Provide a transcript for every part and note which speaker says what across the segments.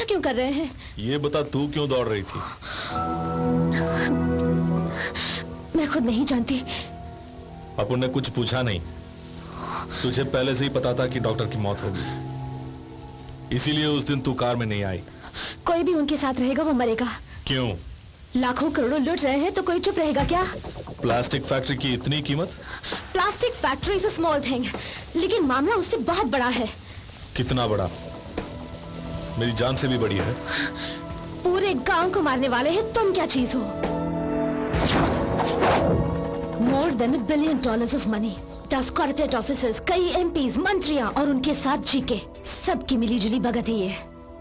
Speaker 1: क्यों कर रहे हैं?
Speaker 2: ये बता, तू क्यों दौड़ रही थी?
Speaker 1: मैं खुद नहीं जानती।
Speaker 2: अपुन ने कुछ पूछा नहीं? तुझे पहले से ही पता था कि डॉक्टर की मौत होगी, इसीलिए उस दिन तू कार में नहीं आई।
Speaker 1: कोई भी उनके साथ रहेगा वो मरेगा।
Speaker 2: क्यों?
Speaker 1: लाखों करोड़ों लूट रहे हैं तो कोई चुप रहेगा क्या?
Speaker 2: प्लास्टिक फैक्ट्री की इतनी कीमत?
Speaker 1: Plastic factory is a small thing, लेकिन मामला उससे बहुत बड़ा है।
Speaker 2: कितना बड़ा? मेरी जान से भी बड़ी है।
Speaker 1: पूरे गांव को मारने वाले हैं तुम क्या चीज हो? More than $1 billion of money, 10 corporate officers, कई एमपीज, मंत्रियां और उनके साथ जीके, सबकी मिलीजुली भगत है ये।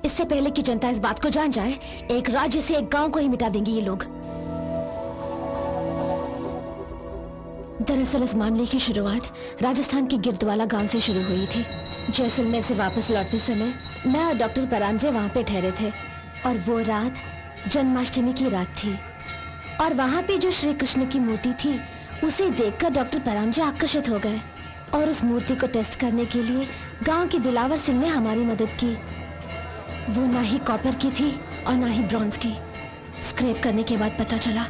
Speaker 1: इससे पहले कि जनता इस बात को जान जाए, एक राज्य से एक गांव को ही मिटा देंगे ये लोग। दरअसल इस मामले की शुरुआत राजस्थान के गिरदवाला गांव से शुरू हुई थी। जैसलमेर से वापस लौटते समय मैं और डॉक्टर परांजय वहां पे ठहरे थे और वो रात जन्माष्टमी की रात थी। और वहां पे जो श्री कृष्ण की मूर्ति थी उसे देखकर डॉक्टर परांजय आकर्षित हो गए और उस मूर्ति को टेस्ट करने के लिए गांव के दिलावर सिंह ने हमारी मदद की। वो ना ही कॉपर की थी और ना ही ब्रॉन्ज की। स्क्रैप करने के बाद पता चला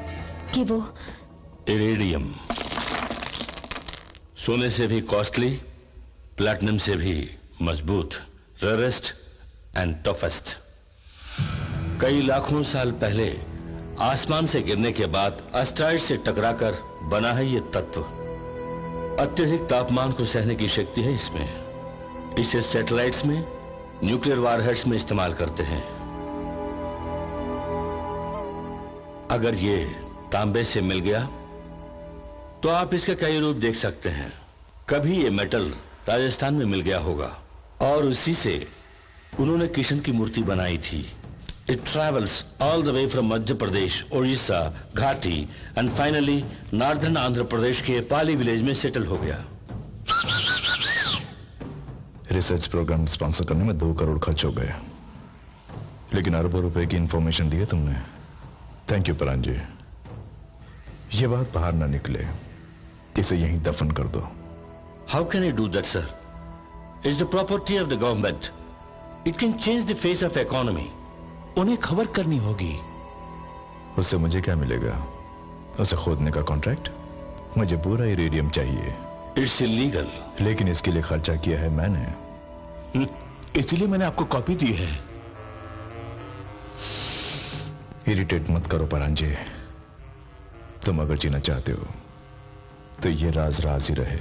Speaker 1: कि वो
Speaker 3: इरेडियम, सोने से भी कॉस्टली, प्लैटिनम से भी मजबूत, रेयरेस्ट एंड टफेस्ट। कई लाखों साल पहले आसमान से गिरने के बाद एस्टेरॉयड से टकराकर बना है ये तत्व। अत्यधिक तापमान को सहने की शक्ति है इसमें। इसे सैटेलाइट्स में, न्यूक्लियर वारहेड्स में इस्तेमाल करते हैं। अगर ये तांबे से मिल गया तो आप इसके कई रूप देख सकते हैं। कभी ये मेटल राजस्थान में मिल गया होगा और उसी से उन्होंने कृष्ण की मूर्ति बनाई थी। It travels all the way from Madhya Pradesh, Odisha, घाटी and finally northern Andhra Pradesh के पाली विलेज में सेटल हो गया।
Speaker 4: रिसर्च प्रोग्राम स्पॉन्सर करने में 2 करोड़ खर्च हो गए, लेकिन अरबों रुपए की इंफॉर्मेशन दी है तुमने। Thank you Paranjay. ये बात बाहर ना निकले, इसे यहीं दफन कर दो।
Speaker 3: How can I do that sir? It's the property of the government. It can change the face of economy.
Speaker 5: उन्हें खबर करनी होगी।
Speaker 4: उससे मुझे क्या मिलेगा? उसे खोदने का कॉन्ट्रैक्ट? मुझे पूरा इरेडियम चाहिए।
Speaker 3: It's illegal.
Speaker 4: लेकिन इसके लिए खर्चा किया है मैंने,
Speaker 5: इसलिए मैंने आपको कॉपी दी है।
Speaker 4: इरिटेट मत करो परांजय। तुम अगर जीना चाहते हो तो ये राज राज ही रहे।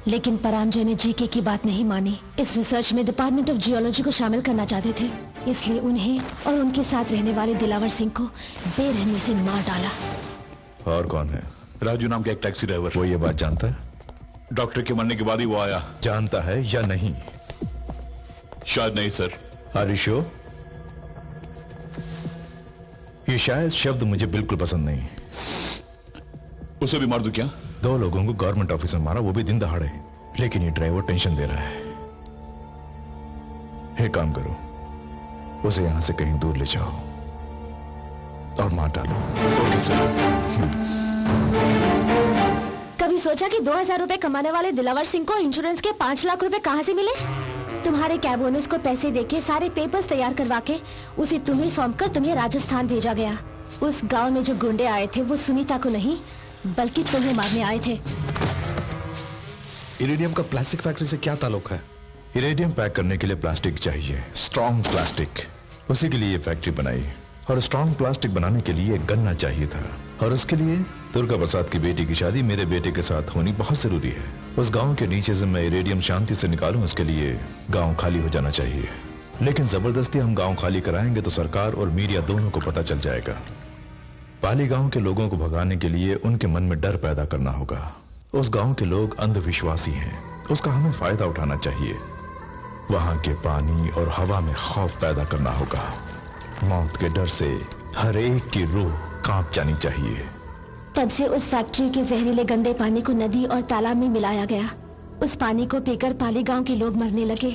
Speaker 1: लेकिन परांजय ने जीके की बात नहीं मानी। इस रिसर्च में डिपार्टमेंट ऑफ जियोलॉजी को शामिल करना चाहते थे, इसलिए उन्हें और उनके साथ रहने वाले दिलावर सिंह को बेरहमी से मार डाला।
Speaker 4: और कौन है?
Speaker 5: राजू नाम का एक टैक्सी ड्राइवर।
Speaker 4: वो ये बात जानता है?
Speaker 5: डॉक्टर के मरने के बाद ही वो आया।
Speaker 4: जानता है या नहीं?
Speaker 5: शायद नहीं सर।
Speaker 4: हरीशो, ये शायद शब्द मुझे बिल्कुल पसंद नहीं।
Speaker 5: उसे भी मार दूं क्या?
Speaker 4: 2 लोगों को गवर्नमेंट ऑफिस में मारा, वो भी दिन दहाड़े। लेकिन ये ड्राइवर टेंशन दे रहा है। एक काम करो, उसे यहां से कहीं दूर ले जाओ और मार डालो।
Speaker 5: Okay sir.
Speaker 1: कभी सोचा कि 2000 रुपए कमाने वाले दिलावर सिंह को इंश्योरेंस के 5 लाख रुपए कहां से मिले? तुम्हारे कैब ओनर्स को पैसे देके सारे पेपर्स तैयार करवा के उसे तुम्हें सौंपकर तुम्हें राजस्थान भेजा गया। उस गांव में जो गुंडे आए थे वो सुनीता को नहीं बल्कि तुम्हें मारने आए थे।
Speaker 5: इरेडियम का प्लास्टिक फैक्ट्री से क्या ताल्लुक है?
Speaker 4: इरेडियम पैक करने के लिए प्लास्टिक चाहिए, स्ट्रॉन्ग प्लास्टिक। उसी के लिए ये फैक्ट्री बनाई। और स्ट्रॉन्ग प्लास्टिक बनाने के लिए एक गन्ना चाहिए था, और उसके लिए दुर्गा प्रसाद की बेटी की शादी मेरे बेटे के साथ होनी बहुत जरूरी है। उस गांव के नीचे से मैं इरेडियम शांति से निकालूं, उसके लिए गांव खाली हो जाना चाहिए। लेकिन जबरदस्ती हम गांव खाली कराएंगे तो सरकार और मीडिया दोनों को पता चल जाएगा। पाली गांव के लोगों को भगाने के लिए उनके मन में डर पैदा करना होगा। उस गांव के लोग अंधविश्वासी हैं, उसका हमें फायदा उठाना चाहिए। वहां के पानी और हवा में खौफ पैदा करना होगा। मौत के डर से हर एक की रूह कांप जानी चाहिए।
Speaker 1: तब से उस फैक्ट्री के जहरीले गंदे पानी को नदी और तालाब में मिलाया गया। उस पानी को पीकर पाली गांव के लोग मरने लगे।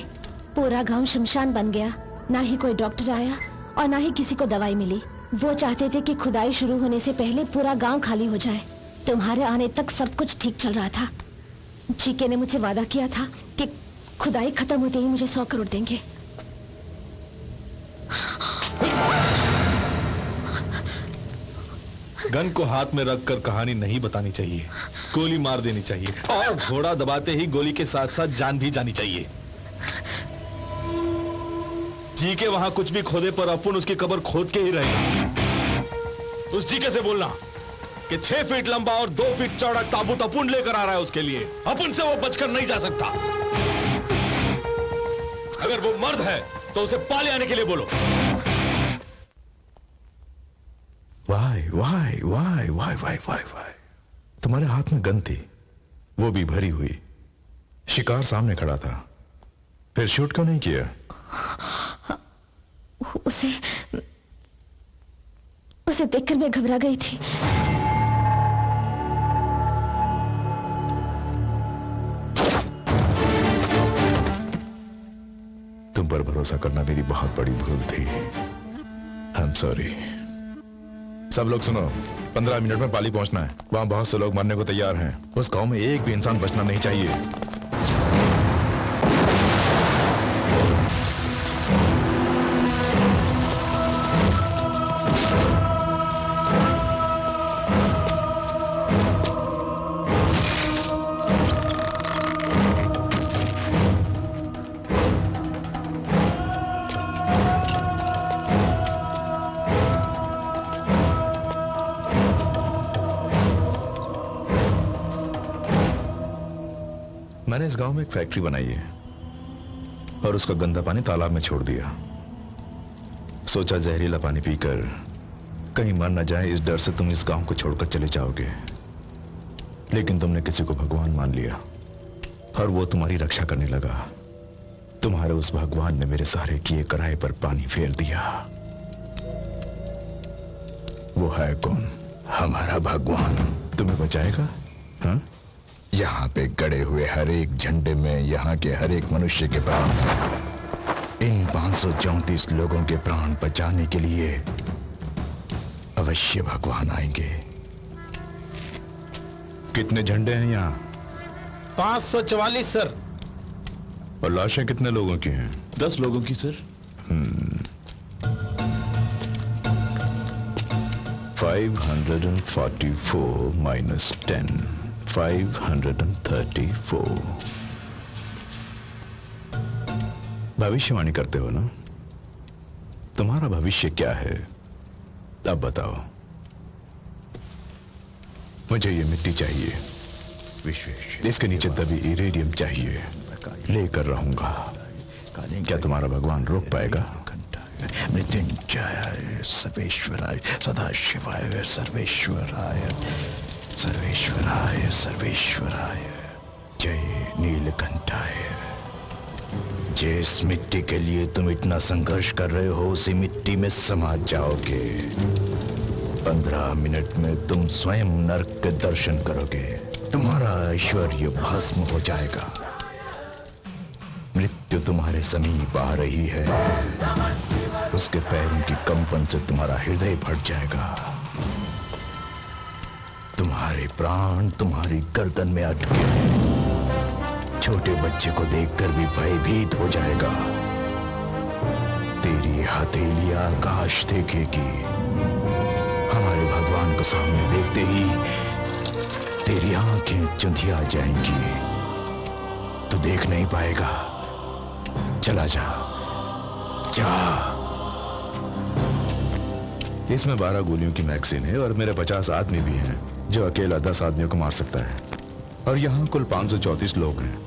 Speaker 1: पूरा गांव शमशान बन गया। ना ही कोई डॉक्टर आया और ना ही किसी को दवाई मिली। वो चाहते थे कि खुदाई शुरू होने से पहले पूरा गांव खाली हो जाए। तुम्हारे आने तक सब कुछ ठीक चल रहा था। जीके ने मुझसे वादा किया था कि खुदाई खत्म होते ही मुझे 100 करोड़ देंगे।
Speaker 2: गन को हाथ में रखकर कहानी नहीं बतानी चाहिए, गोली मार देनी चाहिए और घोड़ा दबाते ही गोली के साथ साथ जान भी जानी चाहिए। जी के वहां कुछ भी खोदे पर अपन उसकी कब्र खोद के ही रहेगा। उस जीके से बोलना कि 6 फीट लंबा और 2 फीट चौड़ा ताबूत अपन लेकर आ रहा है उसके लिए, अपन से वो बचकर नहीं जा सकता। अगर वो मर्द है तो उसे पाले आने के लिए बोलो।
Speaker 4: वाई तुम्हारे हाथ में गन थी, वो भी भरी हुई, शिकार सामने खड़ा था, फिर शूट क्यों नहीं किया?
Speaker 1: उसे देखकर मैं घबरा गई थी।
Speaker 4: तुम पर भरोसा करना मेरी बहुत बड़ी भूल थी। I am sorry. सब लोग सुनो, 15 मिनट में पाली पहुंचना है। वहां बहुत से लोग मरने को तैयार हैं। उस गांव में एक भी इंसान बचना नहीं चाहिए। मैंने इस गांव में एक फैक्ट्री बनाई है और उसका गंदा पानी तालाब में छोड़ दिया। सोचा जहरीला पानी पीकर कहीं मर न जाए, इस डर से तुम इस गांव को छोड़कर चले जाओगे। लेकिन तुमने किसी को भगवान मान लिया और वो तुम्हारी रक्षा करने लगा। तुम्हारे उस भगवान ने मेरे सारे किए कराए पर पानी फेर दिया। वो है कौन? हमारा भगवान तुम्हें बचाएगा। हाँ? यहाँ पे गड़े हुए हर एक झंडे में यहाँ के हर एक मनुष्य के प्राण, इन 534 लोगों के प्राण बचाने के लिए अवश्य भगवान आएंगे। कितने झंडे हैं यहाँ?
Speaker 2: 544 सर।
Speaker 4: और लाशें कितने लोगों की हैं?
Speaker 5: 10 लोगों की सर।
Speaker 4: 544 माइनस 10, 534। भविष्यवाणी करते हो ना? तुम्हारा भविष्य क्या है अब बताओ। मुझे ये मिट्टी चाहिए, इसके नीचे दबी इरेडियम चाहिए, लेकर रहूंगा। क्या तुम्हारा भगवान रोक पाएगा? मृत्युंजयाय सर्वेश्वराय सदाशिवाय सर्वेश्वराय सर्वेश्वराय सर्वेश्वराय जय नीलकंठाय। जिस मिट्टी के लिए तुम इतना संघर्ष कर रहे हो उसी मिट्टी में समा जाओगे। 15 मिनट में तुम स्वयं नरक के दर्शन करोगे। तुम्हारा ऐश्वर्य भस्म हो जाएगा। मृत्यु तुम्हारे समीप आ रही है। उसके पैरों की कंपन से तुम्हारा हृदय फट जाएगा। तुम्हारे प्राण तुम्हारी गर्दन में अटके। छोटे बच्चे को देखकर भी भयभीत हो जाएगा। तेरी हथेली आकाश देखेगी। हमारे भगवान को सामने देखते ही तेरी आंखें चुंधिया जाएंगी। तू देख नहीं पाएगा। चला जा, जा। इसमें 12 गोलियों की मैगजीन है और मेरे 50 आदमी भी हैं जो अकेला 10 आदमियों को मार सकता है। और यहाँ कुल 534 लोग हैं।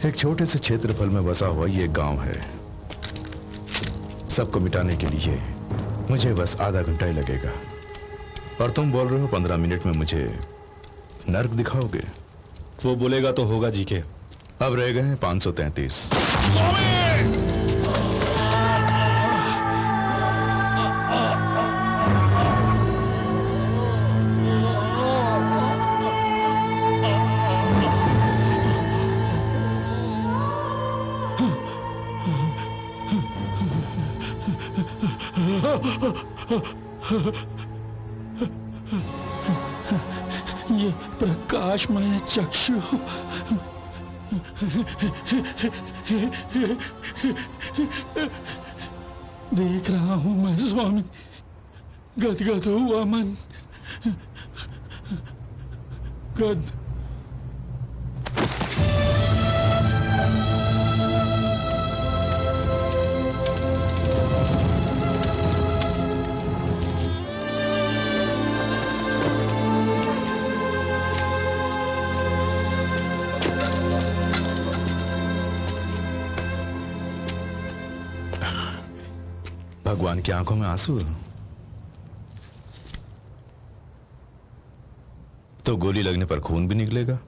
Speaker 4: एक छोटे से क्षेत्रफल में बसा हुआ ये गांव है। सबको मिटाने के लिए मुझे बस आधा घंटा ही लगेगा। और तुम बोल रहे हो 15 मिनट में मुझे नर्क दिखाओगे?
Speaker 2: वो बोलेगा तो होगा जी के।
Speaker 4: अब रह गए हैं 533।
Speaker 6: ये प्रकाशमय चक्षु देख रहा हूं मैं स्वामी, गदगद हुआ मन, गद
Speaker 4: भगवान की आंखों में आंसू तो गोली लगने पर खून भी निकलेगा।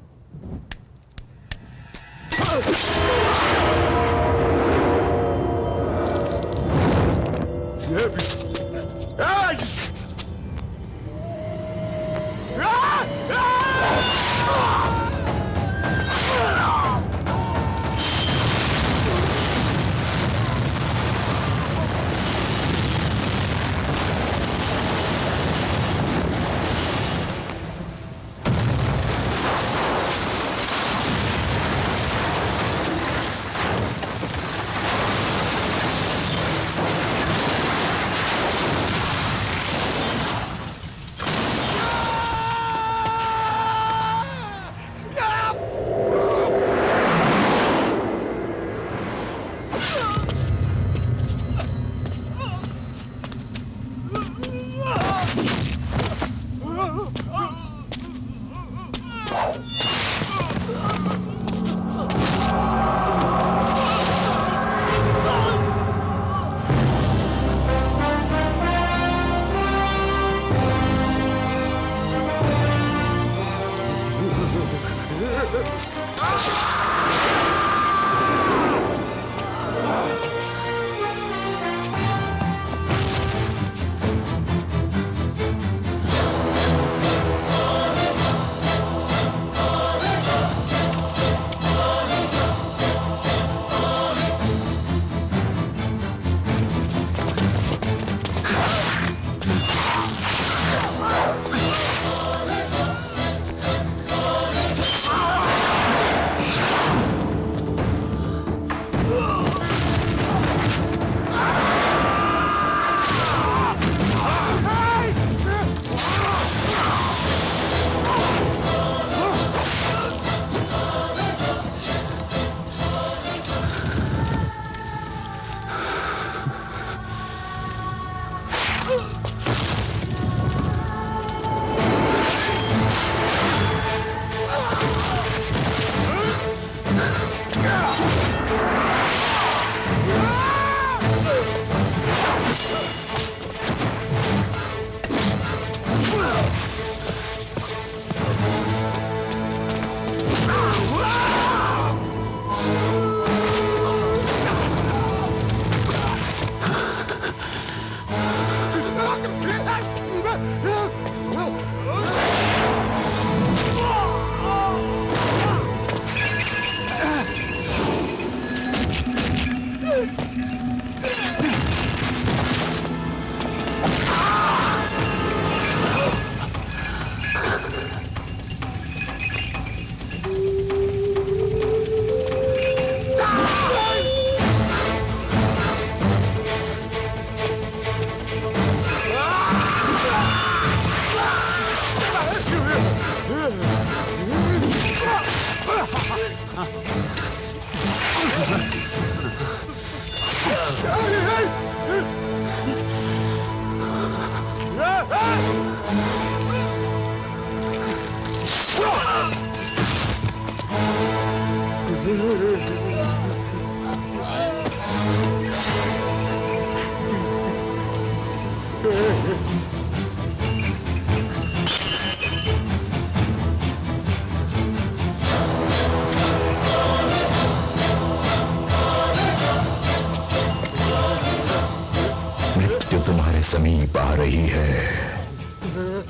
Speaker 4: मृत्यु तुम्हारे समीप आ रही है।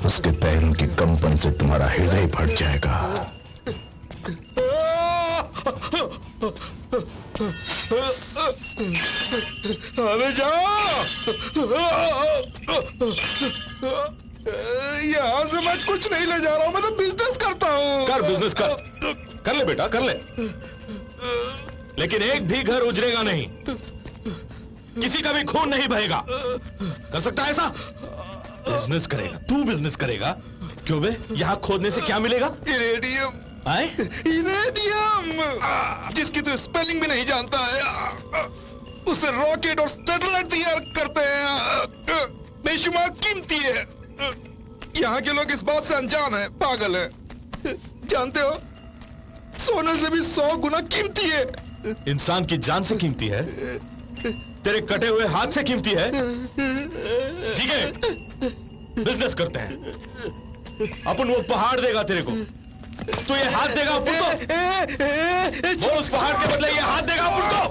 Speaker 4: उसके पैरों की कंपन से तुम्हारा हृदय फट जाएगा।
Speaker 2: अरे जाओ, यहाँ से मैं कुछ नहीं ले जा रहा हूँ, मैं तो बिजनेस करता हूँ। कर बिजनेस कर ले बेटा, कर ले, लेकिन एक भी घर उजड़ेगा नहीं, किसी का भी खून नहीं बहेगा। कर सकता है ऐसा? बिजनेस करेगा? तू बिजनेस करेगा? क्यों बे? यहाँ खोदने से क्या मिलेगा?
Speaker 4: इरेडियम।
Speaker 2: आए?
Speaker 4: इरेडियम, जिसकी तो स्पेलिंग भी नहीं जानता है, उससे रॉकेट और सैटेलाइट तैयार करते हैं। बेशुमार कीमती है। यहाँ के लोग इस बात से अनजान है, पागल है। जानते हो, सोने से भी 100 गुना कीमती है।
Speaker 2: इंसान की जान से कीमती है? तेरे कटे हुए हाथ से कीमती है? ठीक है, बिजनेस करते हैं। अपन वो पहाड़ देगा तेरे को, तो ये हाथ देगा अपन को? वो उस पहाड़ के बदले ये हाथ देगा अपन को?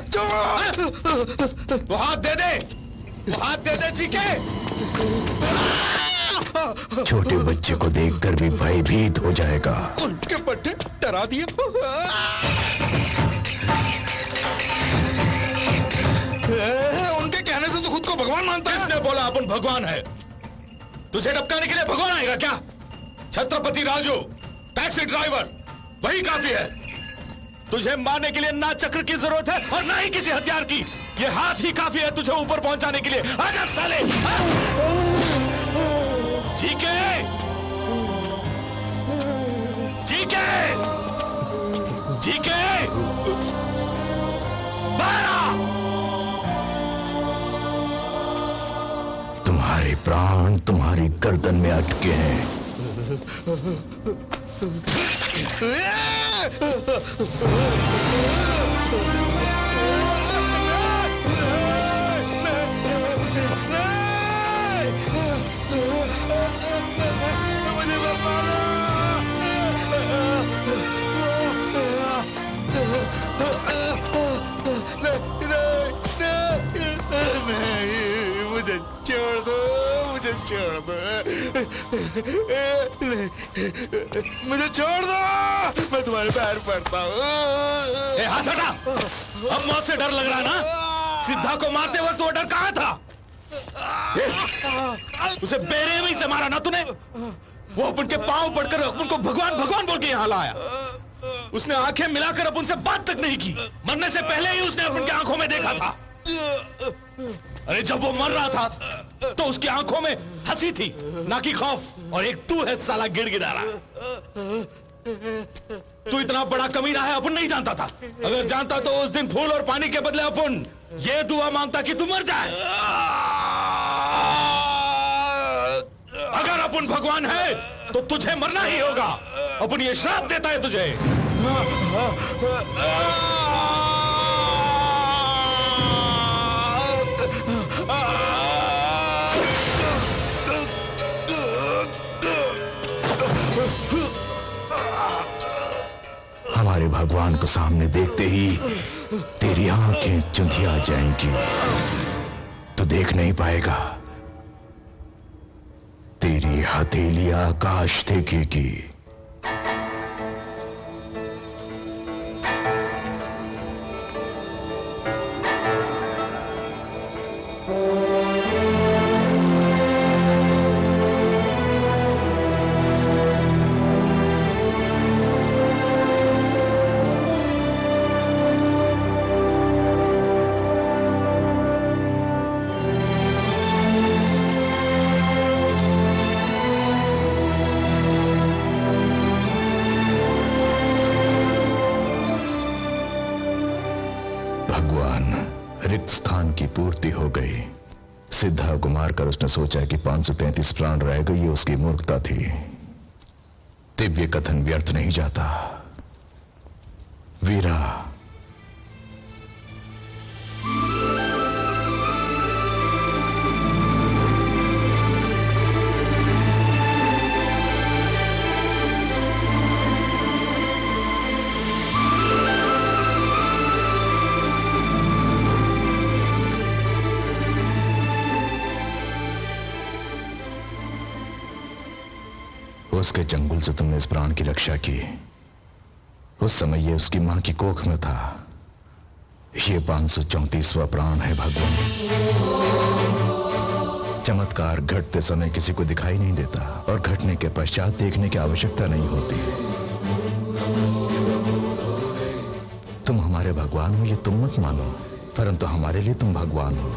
Speaker 2: वो हाथ दे दे, वो हाथ दे दे, ठीक है?
Speaker 4: छोटे बच्चे को देखकर भी भयभीत हो जाएगा।
Speaker 5: उनके बट्टे डरा दिए।
Speaker 4: उनके कहने से तो खुद को भगवान मानता है।
Speaker 2: किसने बोला अपन भगवान है? तुझे टपकाने के लिए भगवान आएगा क्या? छत्रपति राजू, टैक्सी ड्राइवर, वही काफी है। तुझे मारने के लिए ना चक्र की जरूरत है और ना ही किसी हथियार की। ये हाथ ही काफी है तुझे ऊपर पहुंचाने के लिए। आजा साले। ठीक है, ठीक है, ठीक है, बाहर।
Speaker 4: तुम्हारे प्राण तुम्हारी गर्दन में अटके हैं। मुझे छोड़ दो, मुझे छोड़ दो, मुझे छोड़ दो, मैं तुम्हारे पैर पड़ता हूँ।
Speaker 2: हाथ हटा। अब मौत से डर लग रहा है ना? सिद्धा को मारते वक्त वो डर कहाँ था? उसे बेरहमी से मारा ना तूने? वो अपन के पांव पड़कर अपन को भगवान भगवान बोल के यहाँ लाया। उसने आंखें मिलाकर अपन से बात तक नहीं की। मरने से पहले ही उसने अपन की आंखों में देखा था। अरे जब वो मर रहा था तो उसकी आंखों में हंसी थी, ना कि खौफ। और एक तू है साला गिड़गिड़ा रहा। तू इतना बड़ा कमीना है अपन नहीं जानता था। अगर जानता तो उस दिन फूल और पानी के बदले अपन ये दुआ मांगता कि तू मर जाए। अगर अपन भगवान है तो तुझे मरना ही होगा। अपन ये श्राप देता है तुझे।
Speaker 4: हमारे भगवान को सामने देखते ही तेरी आंखें चुंधिया जाएंगी। तू देख नहीं पाएगा। तेरी हथेली आकाश देखेगी। रिक्त स्थान की पूर्ति हो गई। सिद्धा को मारकर उसने सोचा कि 533 प्राण रह गई, ये उसकी मूर्खता थी। दिव्य कथन व्यर्थ नहीं जाता। वीरा, उसके चंगुल से तुमने इस प्राण की रक्षा की। उस समय ये उसकी मां की कोख में था। ये 534वां प्राण है भगवान। चमत्कार घटते समय किसी को दिखाई नहीं देता और घटने के पश्चात देखने की आवश्यकता नहीं होती। तुम हमारे भगवान हो ये तुम मत मानो, परंतु हमारे लिए तुम भगवान हो।